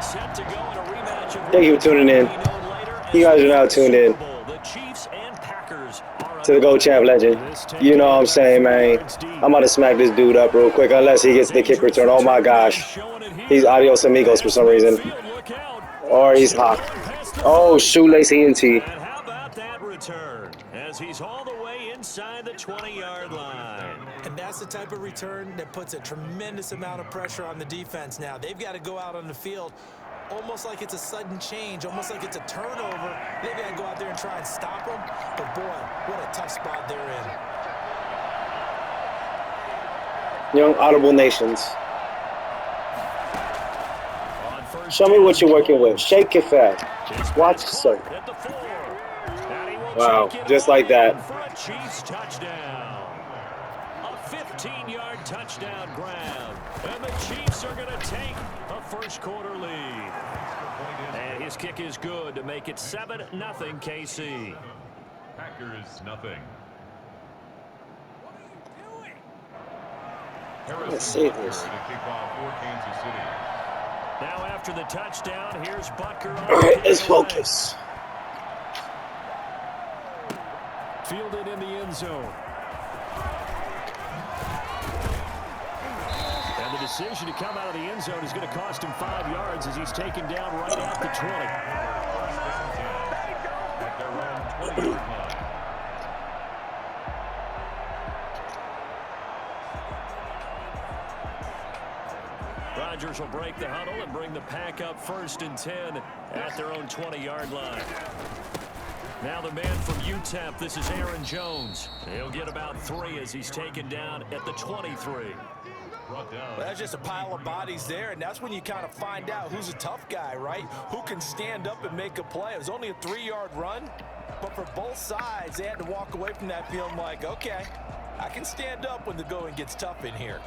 set to go in a rematch of Thank you for tuning in. You guys are now tuned in the Chiefs and Packers are to the Go Champ Legend. You know what I'm saying, man. I'm about to smack this dude up real quick unless he gets the kick return. Oh my gosh. He's adios amigos for some reason. Or he's hot. Oh, shoelace ENT. And how about that return as he's all the way inside the 20-yard line. And that's the type of return that puts a tremendous amount of pressure on the defense now. They've got to go out on the field almost like it's a sudden change, almost like it's a turnover. They've got to go out there and try and stop them. But, boy, what a tough spot they're in. Young Audible Nations. Show me what you're working with. Shake it fast. Watch yourself. Wow, just like that. For a Chiefs touchdown. A 15-yard touchdown grab. And the Chiefs are going to take a first-quarter lead. And his kick is good to make it 7-0 KC. Packers nothing. Let's see this. Now after the touchdown, here's Butker. All right, let's focus. Fielded in the end zone. And the decision to come out of the end zone is going to cost him 5 yards as he's taken down right at the 20. Rodgers will break the huddle and bring the pack up 1st and 10 at their own 20-yard line. Now the man from UTEP, this is Aaron Jones. He'll get about 3 as he's taken down at the 23. Well, that's just a pile of bodies there, and that's when you kind of find out who's a tough guy, right? Who can stand up and make a play. It was only a 3-yard run, but for both sides, they had to walk away from that feeling like, okay, I can stand up when the going gets tough in here.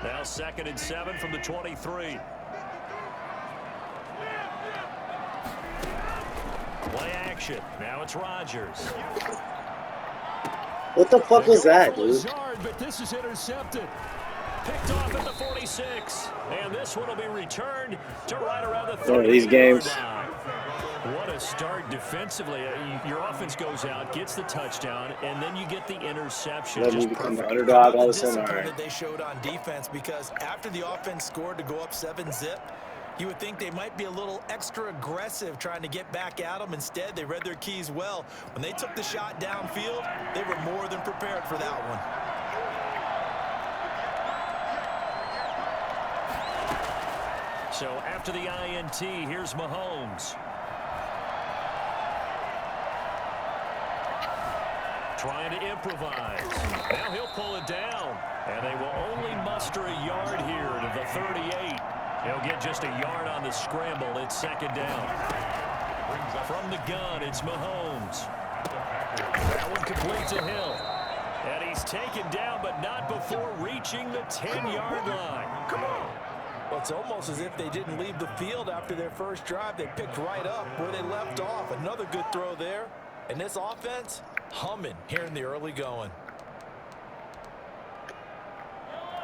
Now 2nd and 7 from the 23. Play action. Now it's Rodgers. What the fuck was that, dude? Yard, but this is intercepted. Picked off at the 46. And this one will be returned to right around the 30. One of these games. What a start defensively. Your offense goes out, gets the touchdown, and then you get the interception. Let me become the underdog all of a sudden. All right. That they showed on defense, because after the offense scored to go up 7-zip, you would think they might be a little extra aggressive trying to get back at them. Instead, they read their keys well. When they took the shot downfield, they were more than prepared for that one. So after the INT, here's Mahomes. Trying to improvise. Now he'll pull it down. And they will only muster a yard here to the 38. He'll get just a yard on the scramble. It's 2nd down. From the gun, it's Mahomes. That one complete to Hill. And he's taken down, but not before reaching the 10-yard line. Come on. Well, it's almost as if they didn't leave the field after their first drive. They picked right up where they left off. Another good throw there. And this offense, humming here in the early going.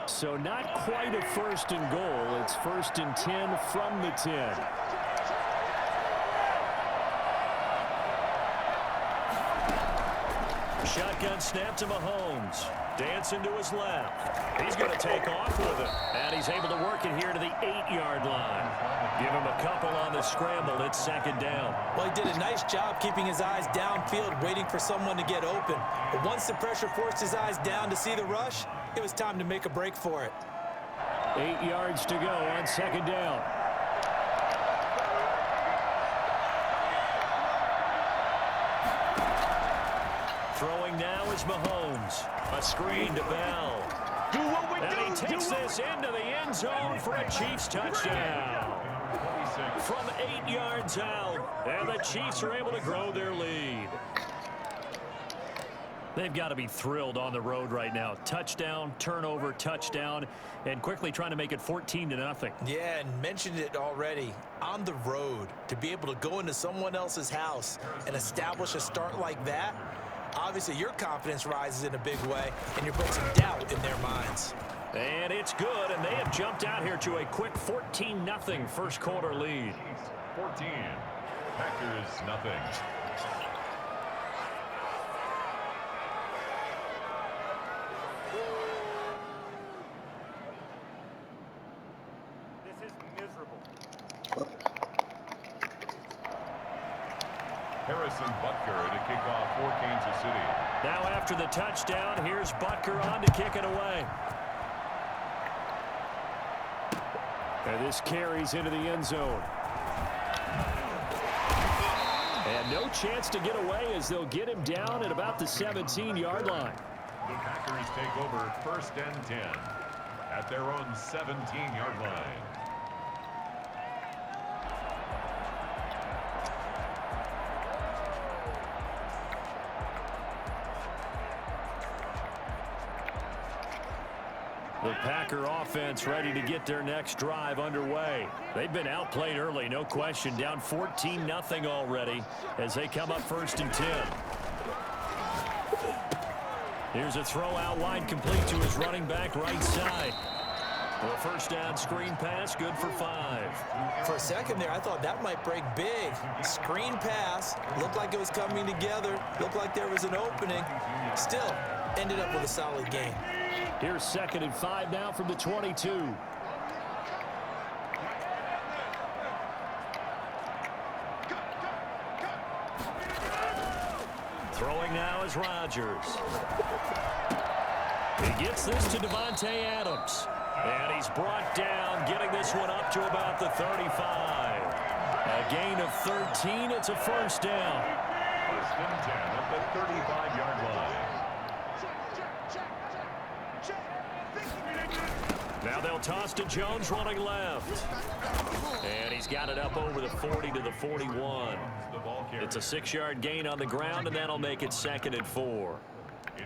So not quite a 1st and goal. It's 1st and 10 from the 10. Shotgun snap to Mahomes. Dancing to his left. He's going to take off with it. And he's able to work it here to the 8-yard line. Give him a couple on the scramble. It's 2nd down. Well, he did a nice job keeping his eyes downfield, waiting for someone to get open. But once the pressure forced his eyes down to see the rush, it was time to make a break for it. 8 yards to go on 2nd down. Throwing now is Mahomes. A screen to Bell. And he takes this into the end zone for a Chiefs touchdown. From 8 yards out. And the Chiefs are able to grow their lead. They've got to be thrilled on the road right now. Touchdown, turnover, touchdown, and quickly trying to make it 14-0. Yeah, and mentioned it already. On the road, to be able to go into someone else's house and establish a start like that, obviously your confidence rises in a big way, and you're putting some doubt in their minds. And it's good, and they have jumped out here to a quick 14-0 first quarter lead. 14. Packers nothing. This is miserable. Harrison Butker to kick off for Kansas City. Now after the touchdown, here's Butker on to kick it away. And this carries into the end zone. And no chance to get away as they'll get him down at about the 17-yard line. The Packers take over 1st and 10 at their own 17-yard line. The Packer offense ready to get their next drive underway. They've been outplayed early, no question. Down 14-0 already as they come up 1st and 10. Here's a throw out wide, complete to his running back right side. Well, first down screen pass, good for 5. For a second there, I thought that might break big. Screen pass, looked like it was coming together, looked like there was an opening. Still, ended up with a solid game. Here's 2nd and 5 now from the 22. Throwing now is Rodgers. He gets this to Devontae Adams. And he's brought down, getting this one up to about the 35. A gain of 13. It's a first down. 1st and 10 at the 35-yard line. Now they'll toss to Jones running left. And he's got it up over the 40 to the 41. It's a 6-yard gain on the ground, and that'll make it 2nd and 4.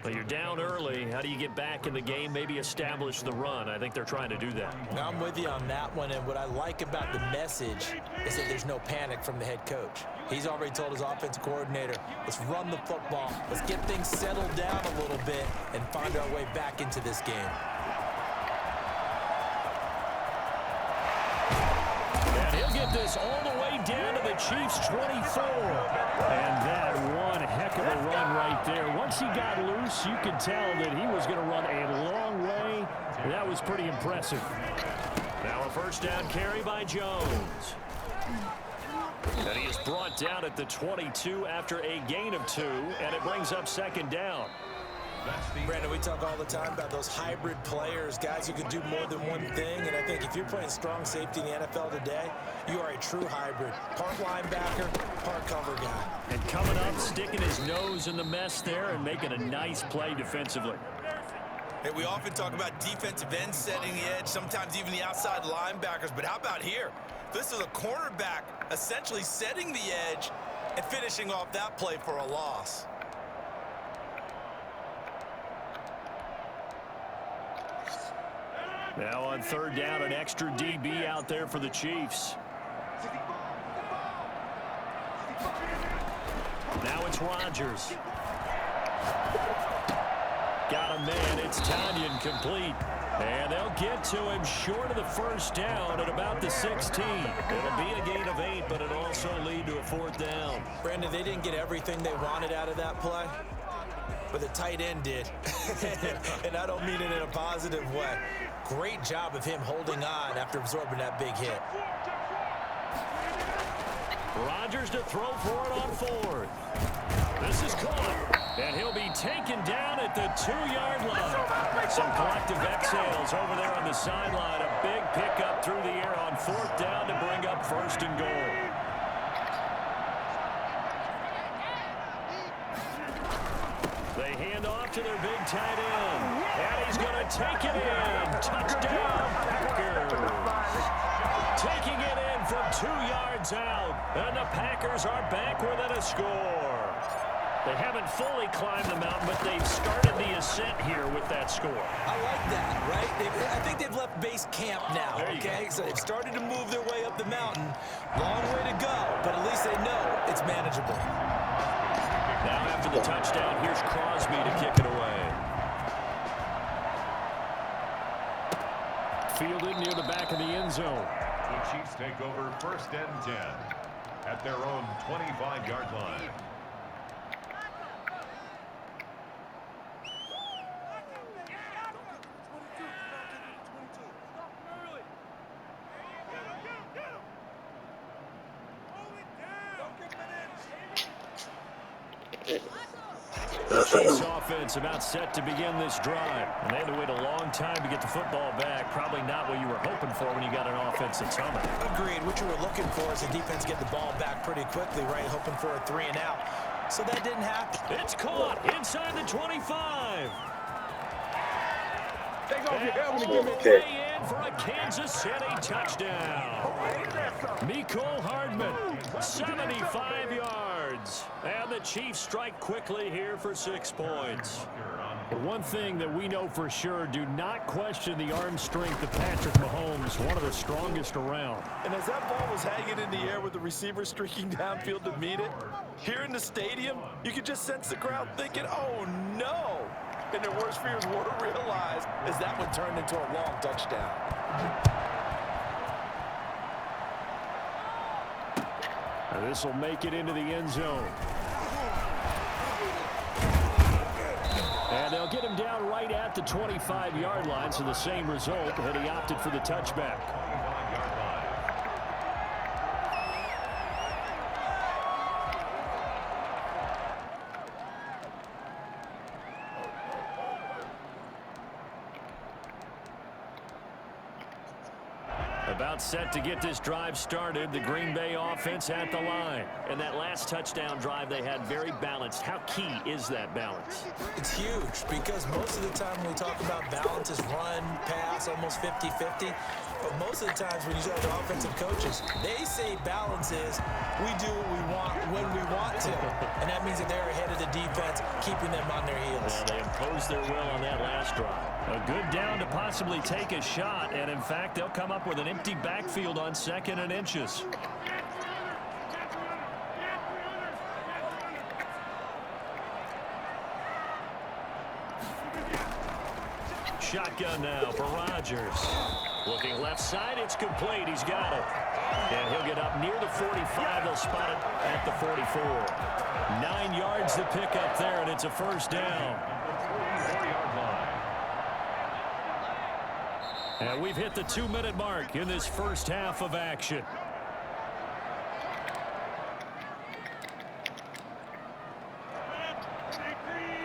But you're down early. How do you get back in the game, maybe establish the run? I think they're trying to do that. Now I'm with you on that one, and what I like about the message is that there's no panic from the head coach. He's already told his offensive coordinator, let's run the football, let's get things settled down a little bit and find our way back into this game. And he'll get this all the way down to the Chiefs' 24. And that one heck of a run right there. Once he got loose, you could tell that he was going to run a long way. That was pretty impressive. Now a first down carry by Jones. And he is brought down at the 22 after a gain of 2, and it brings up 2nd down. Brandon, we talk all the time about those hybrid players, guys who can do more than one thing, and I think if you're playing strong safety in the NFL today, you are a true hybrid. Part linebacker, part cover guy. And coming up, sticking his nose in the mess there and making a nice play defensively. Hey, we often talk about defensive ends setting the edge, sometimes even the outside linebackers, but how about here? This is a cornerback essentially setting the edge and finishing off that play for a loss. Now on 3rd down, an extra DB out there for the Chiefs. Now it's Rodgers. Got a man. It's Tanyan complete. And they'll get to him short of the first down at about the 16. It'll be a gain of 8, but it'll also lead to a 4th down. Brandon, they didn't get everything they wanted out of that play, but the tight end did. And I don't mean it in a positive way. Great job of him holding on after absorbing that big hit. Rodgers to throw for it on 4th. This is caught. And he'll be taken down at the 2-yard line. Some collective exhales over there on the sideline. A big pickup through the air on 4th down to bring up 1st and goal. They hand off to their big tight end. And he's going to take it in. Touchdown, Packers. Taking it in from 2 yards out. And the Packers are back within a score. They haven't fully climbed the mountain, but they've started the ascent here with that score. I like that, right? I think they've left base camp now, okay? So they've started to move their way up the mountain. Long way to go, but at least they know it's manageable. Now after the touchdown, here's Crosby to kick it away. Fielded near the back of the end zone. The Chiefs take over 1st and 10 at their own 25-yard line. The Chiefs offense about set to begin this drive. And they had to wait a long time to get the football back. Probably not what you were hoping for when you got an offense that's humming. Agreed. What you were looking for is the defense get the ball back pretty quickly, right? Hoping for a 3 and out. So that didn't happen. It's caught inside the 25. Take off your helmet All and the give me way in for a Kansas City touchdown. Mecole Hardman, 75 yards. And the Chiefs strike quickly here for 6 points. One thing that we know for sure, do not question the arm strength of Patrick Mahomes, one of the strongest around. And as that ball was hanging in the air with the receiver streaking downfield to meet it, here in the stadium, you could just sense the crowd thinking, oh no! And their worst fears were realized as that one turned into a long touchdown. This will make it into the end zone. And they'll get him down right at the 25-yard line, so the same result, and he opted for the touchback. About set to get this drive started. The Green Bay offense at the line. And that last touchdown drive they had very balanced. How key is that balance? It's huge because most of the time when we talk about balance is run, pass, almost 50-50. But most of the times when you talk to offensive coaches, they say balance is we do what we want when we want to. And that means that they're ahead of the defense, keeping them on their heels. Well, they imposed their will on that last drive. A good down to possibly take a shot. And, in fact, they'll come up with an empty backfield on 2nd and inches. Shotgun now for Rodgers. Looking left side, it's complete. He's got it. And he'll get up near the 45. They'll spot it at the 44. 9 yards to pick up there, and it's a first down. And we've hit the 2-minute mark in this first half of action.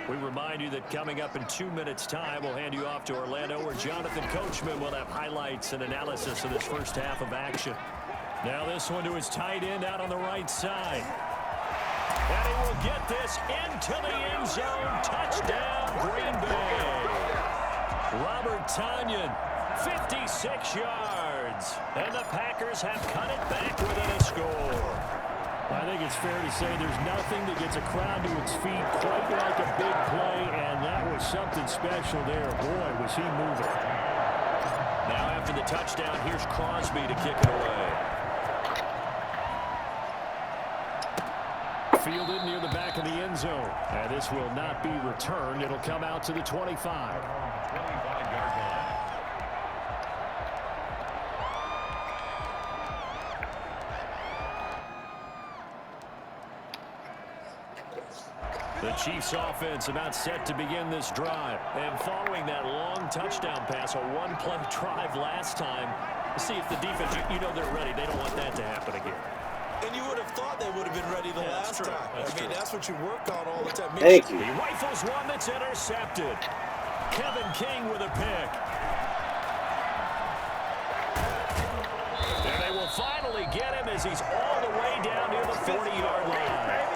We remind you that coming up in 2 minutes' time, we'll hand you off to Orlando, where Jonathan Coachman will have highlights and analysis of this first half of action. Now this one to his tight end out on the right side. And he will get this into the end zone. Touchdown, Green Bay. Robert Tonyan, 56 yards. And the Packers have cut it back within a score. I think it's fair to say there's nothing that gets a crowd to its feet quite like a big play, and that was something special there. Boy, was he moving. Now after the touchdown, here's Crosby to kick it away. Fielded near the back of the end zone. And this will not be returned. It'll come out to the 25. 25-yard line. The Chiefs offense about set to begin this drive. And following that long touchdown pass, a one-play drive last time, see if the defense, you know they're ready. They don't want that to happen again. And you would have thought they would have been ready the last time. That's what you work on all the time. Thank you. He rifles one that's intercepted. Kevin King with a pick. And they will finally get him as he's all the way down near the 40-yard line.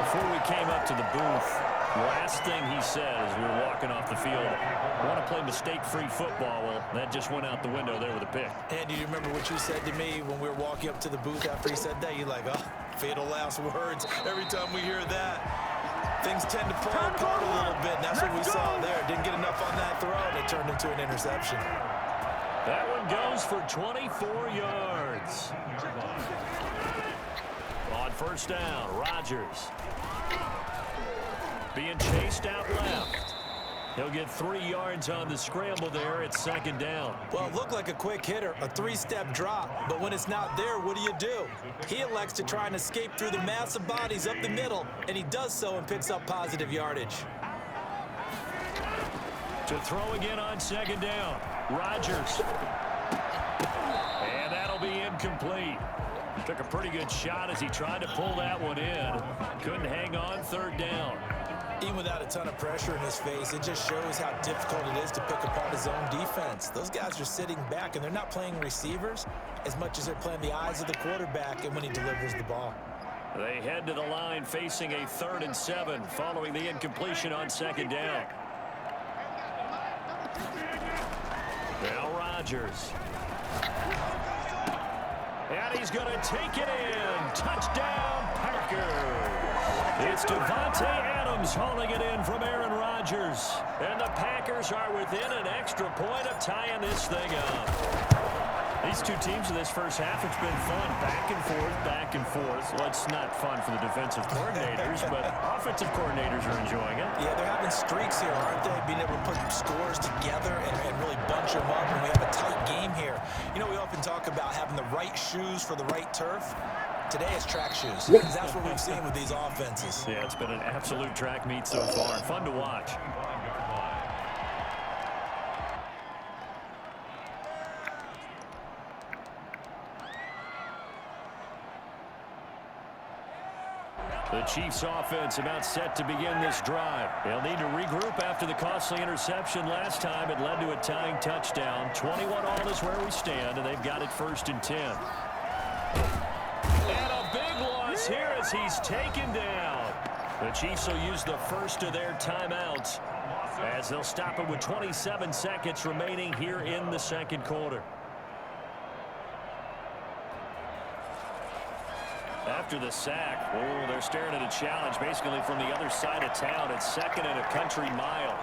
Before we came up to the booth, last thing he said as we were walking off the field, I want to play mistake-free football. Well, that just went out the window there with a pick. And do you remember what you said to me when we were walking up to the booth after he said that? You're like, oh, fatal last words. Every time we hear that, things tend to fall apart a little bit. And that's what we saw there. Didn't get enough on that throw, and it turned into an interception. That one goes for 24 yards. On first down, Rodgers being chased out left. He'll get 3 yards on the scramble there at second down. Well, it looked like a quick hitter, a 3-step drop. But when it's not there, what do? He elects to try and escape through the massive bodies up the middle, and he does so and picks up positive yardage. To throw again on second down. Rodgers. And that'll be incomplete. Took a pretty good shot as he tried to pull that one in. Couldn't hang on third down. Even without a ton of pressure in his face, it just shows how difficult it is to pick apart his own defense. Those guys are sitting back, and they're not playing receivers as much as they're playing the eyes of the quarterback and when he delivers the ball. They head to the line facing a 3rd and 7 following the incompletion on second down. Now Rodgers. And he's going to take it in. Touchdown, Packers. It's Devontae Adams hauling it in from Aaron Rodgers. And the Packers are within an extra point of tying this thing up. These two teams in this first half, it's been fun. Back and forth, back and forth. Well, it's not fun for the defensive coordinators, but offensive coordinators are enjoying it. Yeah, they're having streaks here, aren't they? Being able to put scores together and really bunch them up, and we have a tight game here. You know, we often talk about having the right shoes for the right turf. Today it's track shoes, because that's what we've seen with these offenses. Yeah, it's been an absolute track meet so far. Fun to watch. The Chiefs offense about set to begin this drive. They'll need to regroup after the costly interception last time. It led to a tying touchdown. 21-all is where we stand, and they've got it 1st and 10. And a big loss here as he's taken down. The Chiefs will use the first of their timeouts as they'll stop it with 27 seconds remaining here in the second quarter. After the sack, they're staring at a challenge basically from the other side of town. It's 2nd and a country mile.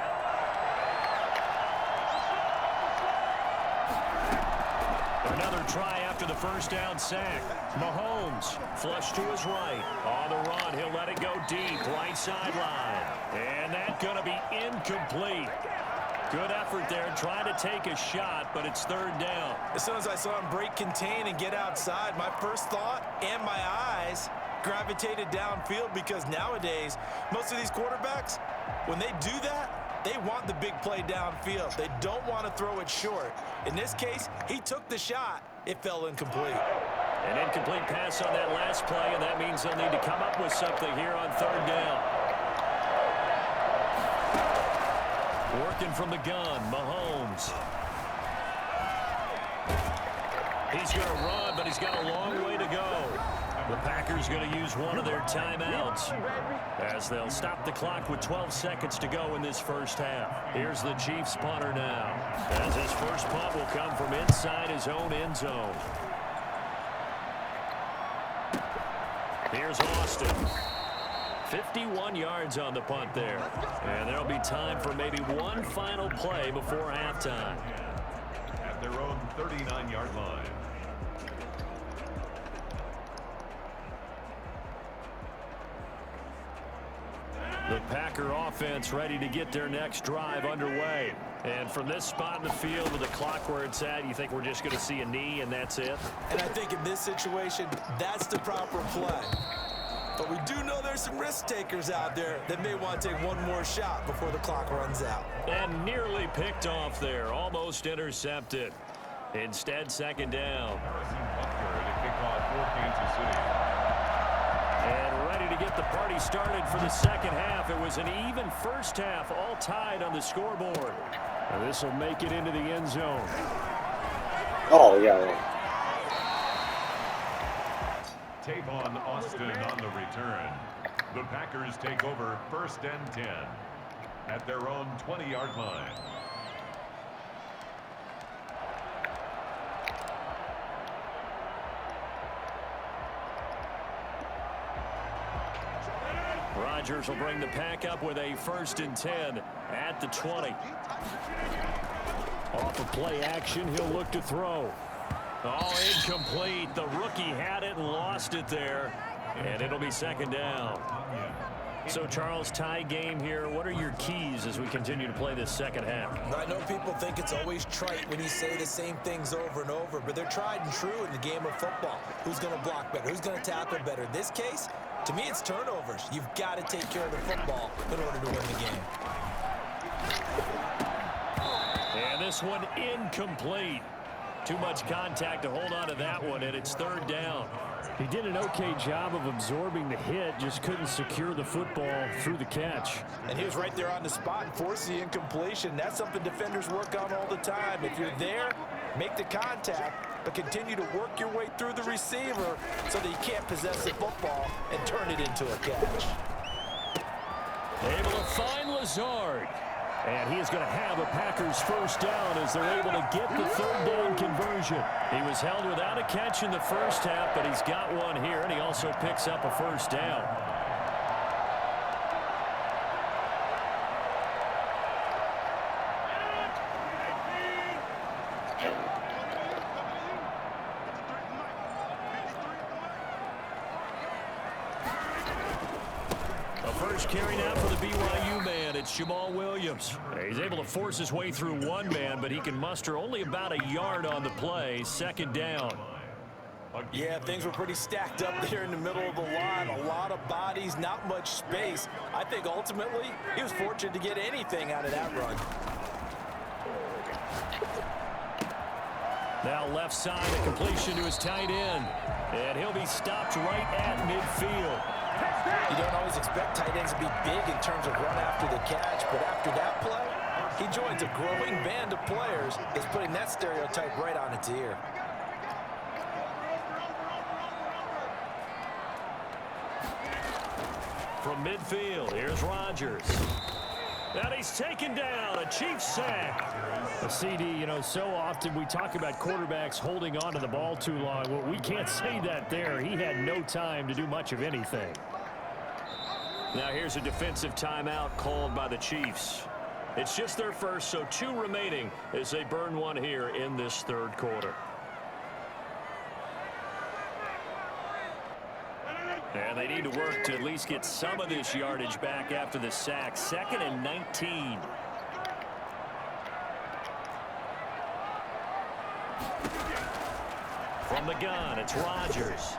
Another try after the first down sack. Mahomes flush to his right. On the run, he'll let it go deep, right sideline. And that's going to be incomplete. Good effort there, trying to take a shot, but it's 3rd down. As soon as I saw him break contain and get outside, my first thought and my eyes gravitated downfield, because nowadays, most of these quarterbacks, when they do that, they want the big play downfield. They don't want to throw it short. In this case, he took the shot. It fell incomplete. An incomplete pass on that last play, and that means they'll need to come up with something here on 3rd down. Working from the gun, Mahomes. He's going to run, but he's got a long way to go. The Packers going to use one of their timeouts as they'll stop the clock with 12 seconds to go in this first half. Here's the Chiefs punter now, as his first punt will come from inside his own end zone. Here's Austin. 51 yards on the punt there. And there'll be time for maybe one final play before halftime. At their own 39-yard line. The Packer offense ready to get their next drive underway. And from this spot in the field with the clock where it's at, you think we're just going to see a knee and that's it? And I think in this situation, that's the proper play. But we do know there's some risk takers out there that may want to take one more shot before the clock runs out. And nearly picked off there, almost intercepted. Instead, 2nd down. To kick off for Kansas City. And ready to get the party started for the second half. It was an even first half, all tied on the scoreboard. And this will make it into the end zone. Oh, yeah. Tavon Austin on the return. The Packers take over 1st and 10 at their own 20-yard line. Rodgers will bring the pack up with a 1st and 10 at the 20. Off of play action, he'll look to throw. Oh, incomplete. The rookie had it and lost it there. And it'll be 2nd down. So, Charles, tie game here. What are your keys as we continue to play this second half? I know people think it's always trite when you say the same things over and over, but they're tried and true in the game of football. Who's going to block better? Who's going to tackle better? In this case, to me, it's turnovers. You've got to take care of the football in order to win the game. And this one incomplete. Too much contact to hold on to that one, and it's third down. He did an okay job of absorbing the hit, just couldn't secure the football through the catch. And he was right there on the spot and forced the incompletion. That's something defenders work on all the time. If you're there, make the contact, but continue to work your way through the receiver so that you can't possess the football and turn it into a catch. Able to find Lazard. And he is going to have a Packers first down as they're able to get the third down conversion. He was held without a catch in the first half, but he's got one here, and he also picks up a first down. First carry now for the BYU man. It's Jamal Williams. He's able to force his way through one man, but he can muster only about a yard on the play. Second down. Yeah, things were pretty stacked up there in the middle of the line. A lot of bodies, not much space. I think ultimately he was fortunate to get anything out of that run. Now left side, a completion to his tight end. And he'll be stopped right at midfield. You don't always expect tight ends to be big in terms of run after the catch, but after that play, he joins a growing band of players that's putting that stereotype right on its ear. From midfield, here's Rodgers. And he's taken down, a Chiefs sack. A CD, you know, so often we talk about quarterbacks holding on to the ball too long. Well, we can't say that there. He had no time to do much of anything. Now here's a defensive timeout called by the Chiefs. It's just their first, so 2 remaining as they burn one here in this third quarter. And they need to work to at least get some of this yardage back after the sack. 2nd and 19. From the gun, it's Rodgers.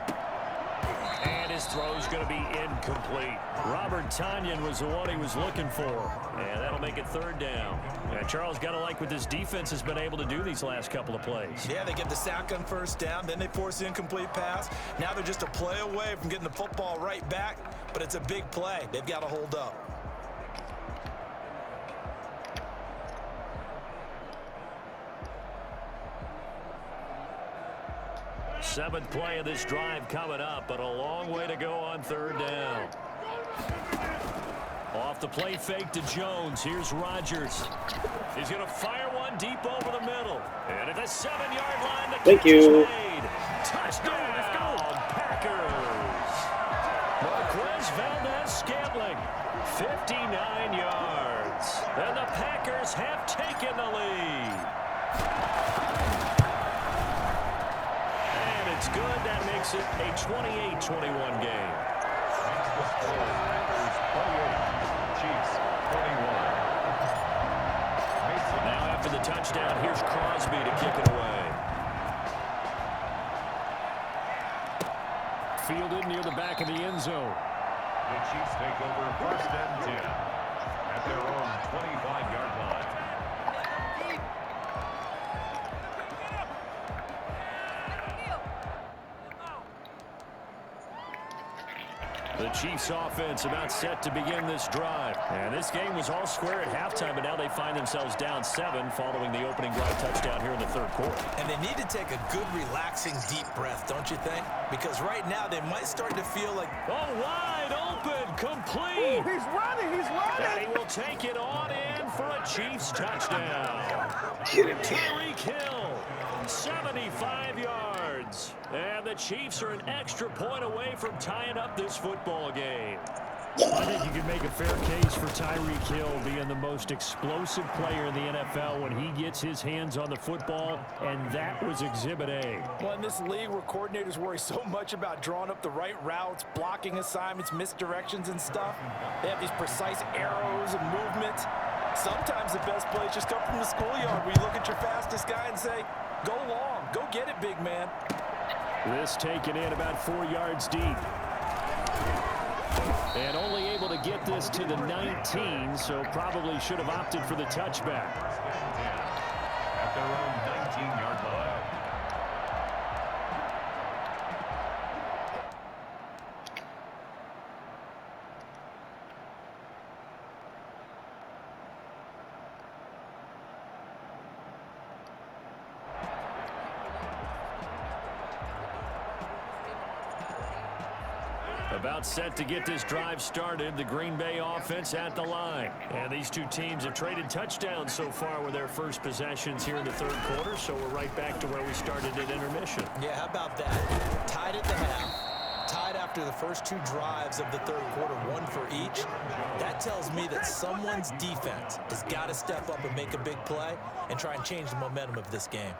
And his throw's going to be incomplete. Robert Tonyan was the one he was looking for. And that'll make it third down. And Charles, got to like what this defense has been able to do these last couple of plays. Yeah, they get the sack on first down, then they force the incomplete pass. Now they're just a play away from getting the football right back, but it's a big play. They've got to hold up. Seventh play of this drive coming up, but a long way to go on third down. Off the play fake to Jones. Here's Rodgers. He's going to fire one deep over the middle. And at the 7-yard line, the Thank catch is you. made. Touchdown, let's go, Packers. Marquez Valdez-Scantling, 59 yards. And the Packers have taken the lead. It's good. That makes it a 28-21 game. Chiefs 21. Now after the touchdown, here's Crosby to kick it away. Fielded near the back of the end zone. The Chiefs take over 1st and 10 at their own 25-yard line. The Chiefs offense about set to begin this drive. And this game was all square at halftime, but now they find themselves down 7 following the opening drive touchdown here in the third quarter. And they need to take a good, relaxing, deep breath, don't you think? Because right now they might start to feel like... Oh, wide open, complete. Ooh, he's running, And he will take it on in for a Chiefs touchdown. Get him. Tyreek Hill, 75 yards. And the Chiefs are an extra point away from tying up this football game. I think you can make a fair case for Tyreek Hill being the most explosive player in the NFL when he gets his hands on the football, and that was Exhibit A. Well, in this league where coordinators worry so much about drawing up the right routes, blocking assignments, misdirections and stuff, they have these precise arrows and movements. Sometimes the best plays just come from the schoolyard where you look at your fastest guy and say, go long, go get it, big man. This taken in about 4 yards deep. And only able to get this to the 19, so probably should have opted for the touchback. At their own 19-yard line. About set to get this drive started. The Green Bay offense at the line. And these two teams have traded touchdowns so far with their first possessions here in the third quarter, so we're right back to where we started at intermission. Yeah, how about that? Tied at the half, tied after the first two drives of the third quarter, one for each. That tells me that someone's defense has got to step up and make a big play and try and change the momentum of this game.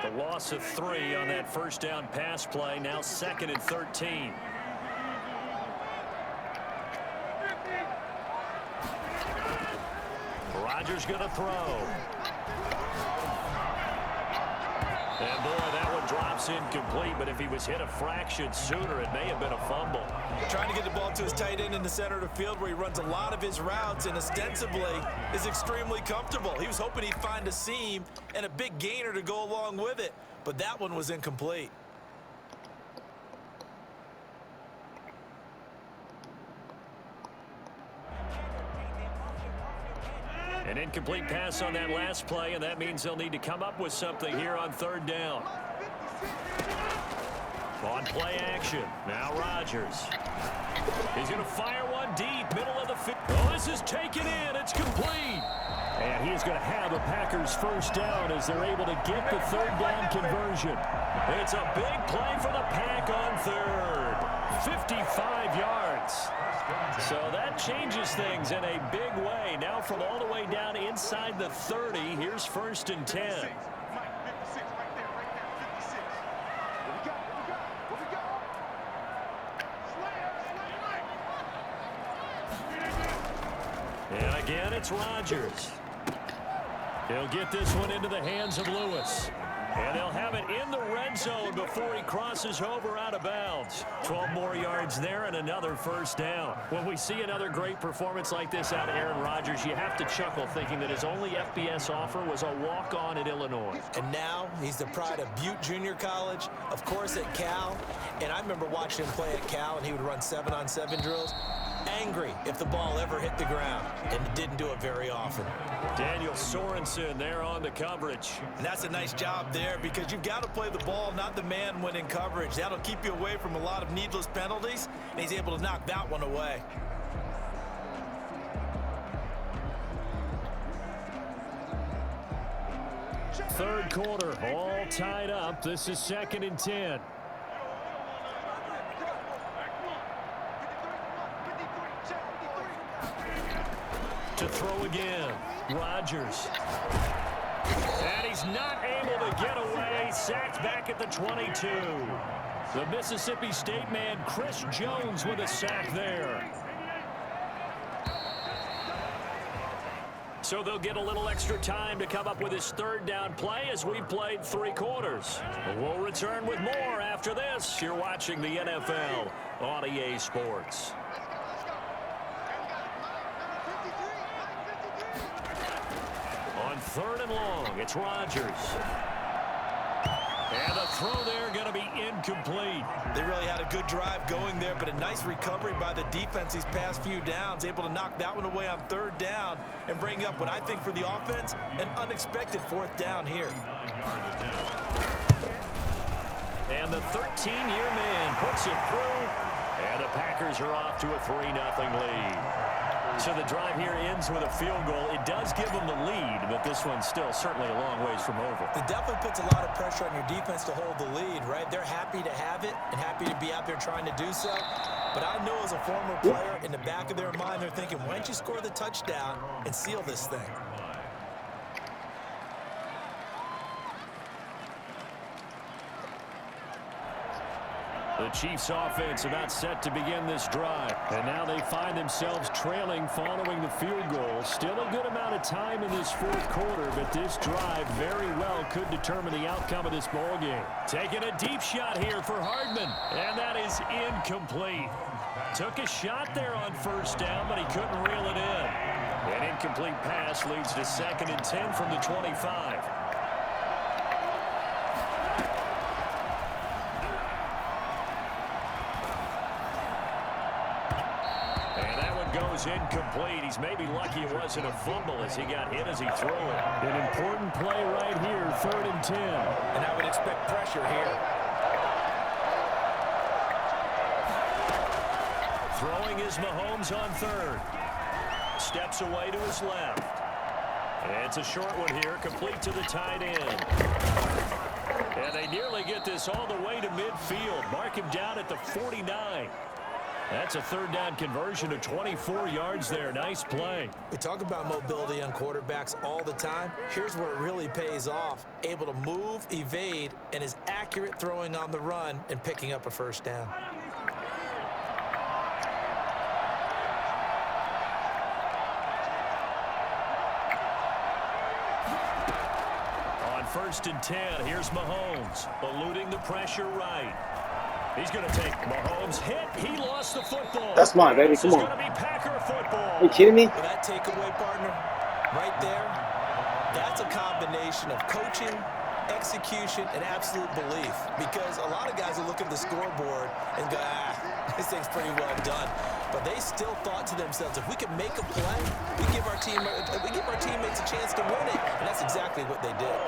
The loss of 3 on that first down pass play, now 2nd and 13. Rodgers going to throw. And boy, that one drops incomplete, but if he was hit a fraction sooner, it may have been a fumble. Trying to get the ball to his tight end in the center of the field where he runs a lot of his routes and ostensibly is extremely comfortable. He was hoping he'd find a seam and a big gainer to go along with it, but that one was incomplete. An incomplete pass on that last play, and that means they'll need to come up with something here on third down. On play action, now Rodgers. He's going to fire one deep, middle of the field. Oh, this is taken in. It's complete. And he's going to have a Packers first down as they're able to get the third down conversion. It's a big play for the Pack on third. 55 yards. So that changes things in a big way. Now from all the way down inside the 30, here's 1st and 10. And again, it's Rodgers. He'll get this one into the hands of Lewis. And they'll have it in the red zone before he crosses over out of bounds. 12 more yards there and another first down. When we see another great performance like this out of Aaron Rodgers, you have to chuckle thinking that his only FBS offer was a walk-on at Illinois. And now he's the pride of Butte Junior College, of course at Cal. And I remember watching him play at Cal, and he would run 7-on-7 drills. Angry if the ball ever hit the ground, and didn't do it very often. Daniel Sorensen there on the coverage. And that's a nice job there because you've got to play the ball, not the man when in coverage. That'll keep you away from a lot of needless penalties, and he's able to knock that one away. Third quarter, all tied up. This is 2nd and 10. To throw again, Rodgers. And he's not able to get away. Sacked back at the 22. The Mississippi State man, Chris Jones, with a sack there. So they'll get a little extra time to come up with his third down play as we've played 3 quarters. We'll return with more after this. You're watching the NFL on EA Sports. On 3rd and long, it's Rodgers. And the throw there going to be incomplete. They really had a good drive going there, but a nice recovery by the defense these past few downs, able to knock that one away on 3rd down and bring up what I think for the offense, an unexpected 4th down here. And the 13-year man puts it through, and the Packers are off to a 3-0 lead. So the drive here ends with a field goal. It does give them the lead, but this one's still certainly a long ways from over. It definitely puts a lot of pressure on your defense to hold the lead, right? They're happy to have it and happy to be out there trying to do so. But I know as a former player, in the back of their mind, they're thinking, why don't you score the touchdown and seal this thing? The Chiefs offense about set to begin this drive. And now they find themselves trailing following the field goal. Still a good amount of time in this fourth quarter, but this drive very well could determine the outcome of this ball game. Taking a deep shot here for Hardman, and that is incomplete. Took a shot there on first down, but he couldn't reel it in. An incomplete pass leads to 2nd and 10 from the 25. Goes incomplete. He's maybe lucky it wasn't a fumble as he got hit as he threw it. An important play right here, 3rd and 10. And I would expect pressure here. Throwing is Mahomes on 3rd. Steps away to his left. And it's a short one here, complete to the tight end. And they nearly get this all the way to midfield. Mark him down at the 49. That's a 3rd down conversion of 24 yards there. Nice play. We talk about mobility on quarterbacks all the time. Here's where it really pays off. Able to move, evade, and is accurate throwing on the run and picking up a 1st down. On 1st and 10, here's Mahomes, eluding the pressure right. He's going to take Mahomes hit. He lost the football. That's mine, baby. Come on. This is going to be Packer football. Are you kidding me? Well, that takeaway, partner, right there, that's a combination of coaching, execution, and absolute belief. Because a lot of guys will look at the scoreboard and go, this thing's pretty well done. But they still thought to themselves, if we can make a play, we give our teammates a chance to win it. And that's exactly what they did.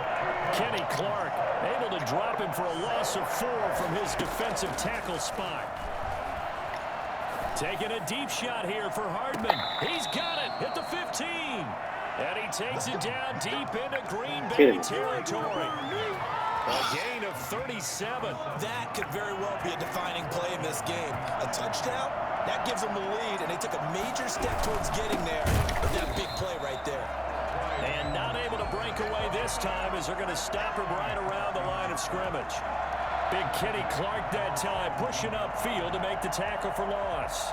Kenny Clark able to drop him for a loss of 4 from his defensive tackle spot. Taking a deep shot here for Hardman. He's got it at the 15. And he takes it down deep into Green Bay territory. A gain of 37. That could very well be a defining play in this game. A touchdown, that gives them the lead, and they took a major step towards getting there with that big play right there. And not able to break away this time as they're going to stop him right around the line of scrimmage. Big Kenny Clark that time pushing upfield to make the tackle for loss.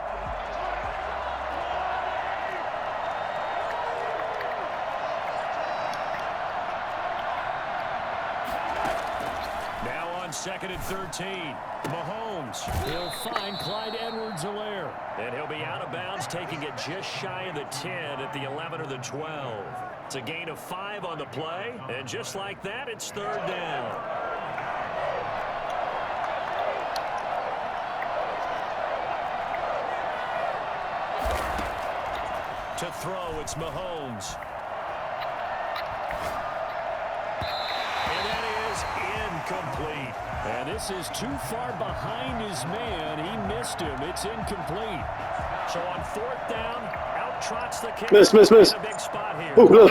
Now on 2nd and 13. Mahomes, he'll find Clyde Edwards-Helaire. And he'll be out of bounds, taking it just shy of the 10 at the 11 or the 12. It's a gain of 5 on the play, and just like that, it's 3rd down. To throw, it's Mahomes. And that is incomplete. And this is too far behind his man. He missed him. It's incomplete. So on 4th down, out trots the kicker. Miss. In a big spot here. Butker's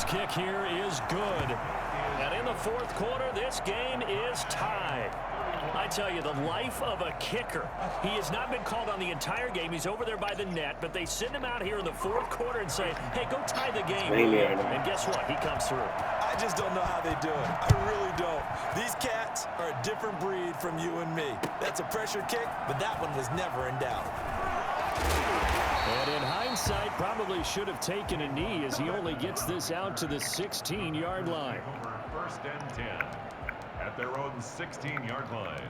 kick here is good. And in the 4th quarter, this game is tied. I tell you, the life of a kicker. He has not been called on the entire game. He's over there by the net, but they send him out here in the 4th quarter and say, hey, go tie the game. And guess what? He comes through. I just don't know how they do it. I really don't. These cats are a different breed from you and me. That's a pressure kick, but that one was never in doubt. And in hindsight, probably should have taken a knee as he only gets this out to the 16-yard line. 1st and 10 at their own 16-yard line.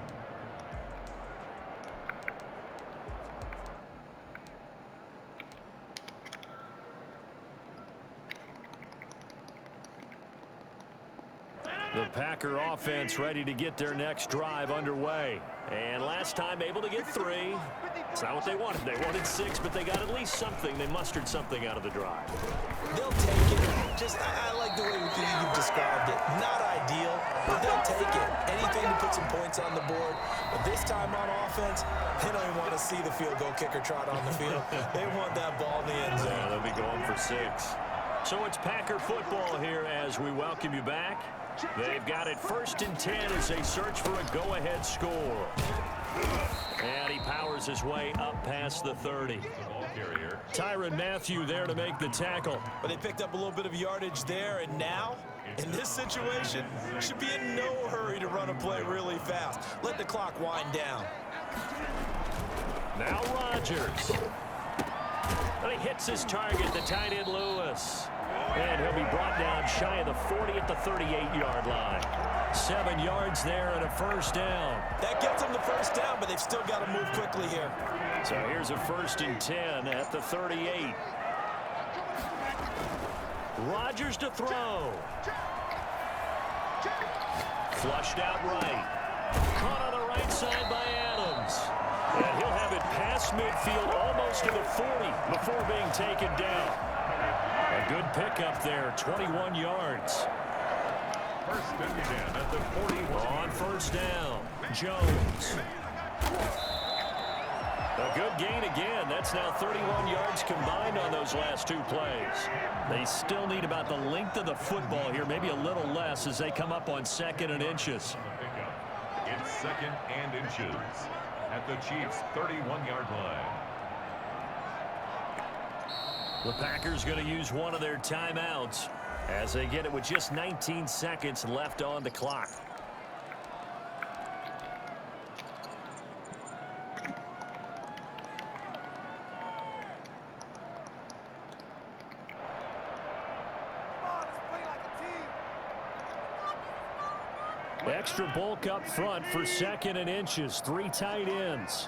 The Packer offense ready to get their next drive underway. And last time able to get 3. It's not what they wanted. They wanted 6, but they got at least something. They mustered something out of the drive. They'll take it. I like the way you've described it. Not ideal, but they'll take it. Anything to put some points on the board. But this time on offense, they don't even want to see the field goal kicker trot on the field. They want that ball in the end zone. Yeah, they'll be going for 6. So it's Packer football here as we welcome you back. They've got it 1st and 10 as they search for a go-ahead score. And he powers his way up past the 30. Tyrann Mathieu there to make the tackle. But they picked up a little bit of yardage there, and now, in this situation, should be in no hurry to run a play really fast. Let the clock wind down. Now Rodgers. And he hits his target, the tight end Lewis. And he'll be brought down shy of the 40 at the 38-yard line. 7 yards there and a 1st down. That gets them the 1st down, but they've still got to move quickly here. So here's a 1st and 10 at the 38. Rodgers to throw. Flushed out right. Caught on the right side by Adams. And he'll have it past midfield almost to the 40 before being taken down. A good pickup there, 21 yards. 1st and 10 at the 41. On 1st down, Jones. A good gain again. That's now 31 yards combined on those last 2 plays. They still need about the length of the football here, maybe a little less as they come up on 2nd and inches. It's 2nd and inches at the Chiefs' 31-yard line. The Packers going to use one of their timeouts as they get it with just 19 seconds left on the clock. Extra bulk up front for 2nd and inches. 3 tight ends.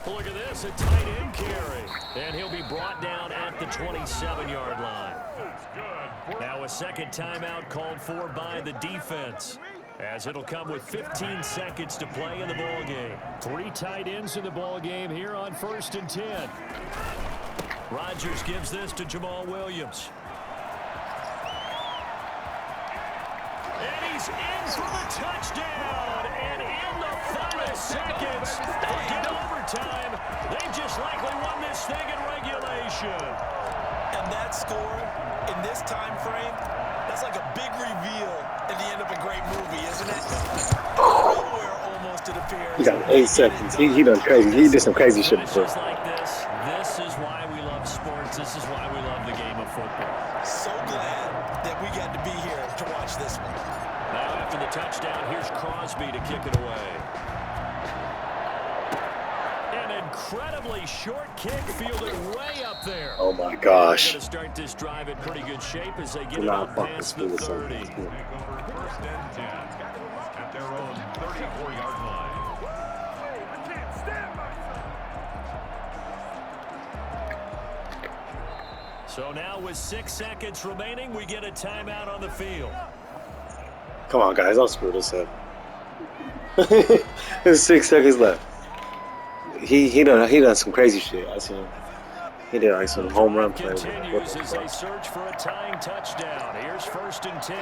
Look at this, a tight end carry. And he'll be brought down at the 27-yard line. Now a 2nd timeout called for by the defense, as it'll come with 15 seconds to play in the ballgame. 3 tight ends in the ballgame here on 1st and 10. Rodgers gives this to Jamal Williams. And he's in for the touchdown. And in the final seconds, forget overtime. They just likely won this thing in regulation. And that score in this time frame, that's like a big reveal at the end of a great movie, isn't it? Nowhere almost it appears. He got 8 seconds. He done crazy. He did some crazy shit before. Just like this is why we love sports. This is why we love the game of football. So glad that we got to be here to watch this one. Now after the touchdown, here's Crosby to kick it away. An incredibly short kick fielded way up there. Oh my gosh. Going to start this drive in pretty good shape as they get Do it not up fuck past this the fool 30. Take over 1st and 10 at their own 34-yard line. So now with 6 seconds remaining, we get a timeout on the field. Come on, guys. Don't screw this up. There's 6 seconds left. He done some crazy shit. I seen him. He did like some home run play. Continues as they search for a tying touchdown. Here's 1st and 10.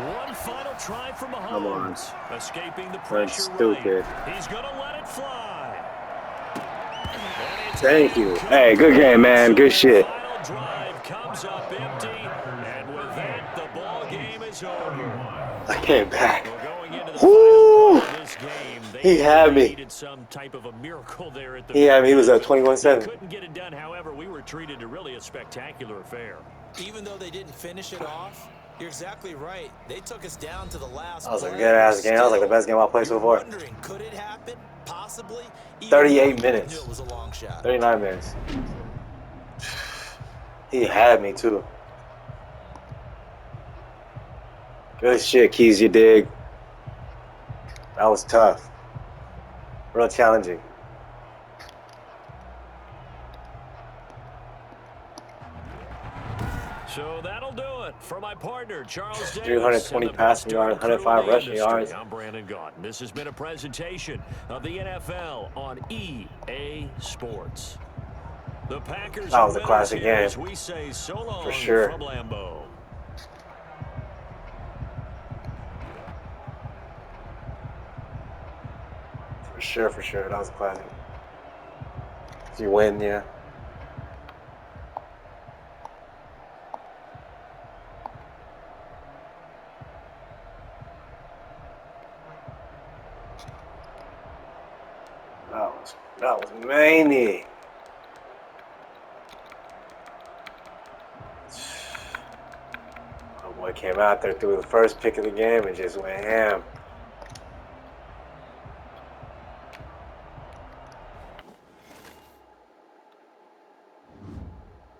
One final try from Mahomes. Escaping the pressure. Stupid. Right. He's going to let it fly. Thank you. Hey, good game, man. Good shit. Final drive comes up empty, and with that, the ball game is over. I came back. Going into the Woo! final part of this game, He had me. needed some type of a miracle there at the He had me. He was at 21-7. Couldn't get it done. However, we were treated to really a spectacular affair. Even though they didn't finish it off, you're exactly right. They took us down to the last. That was a play. good-ass game. That was like the best game I played so far. Wondering, could it happen? Possibly. 38 minutes. It was a long shot. 39 minutes. He had me, too. Good shit, Keys, you dig. That was tough. Real challenging. So that'll do it for my partner, Charles Davis. 320 passing yards, 105 rushing yards. I'm Brandon Gaudin. This has been a presentation of the NFL on EA Sports. The Packers That was a classic game. as we say so long For sure. from Lambeau. For sure. That was a classic. If you win, yeah. That was many. My boy came out there, threw the first pick of the game, and just went ham.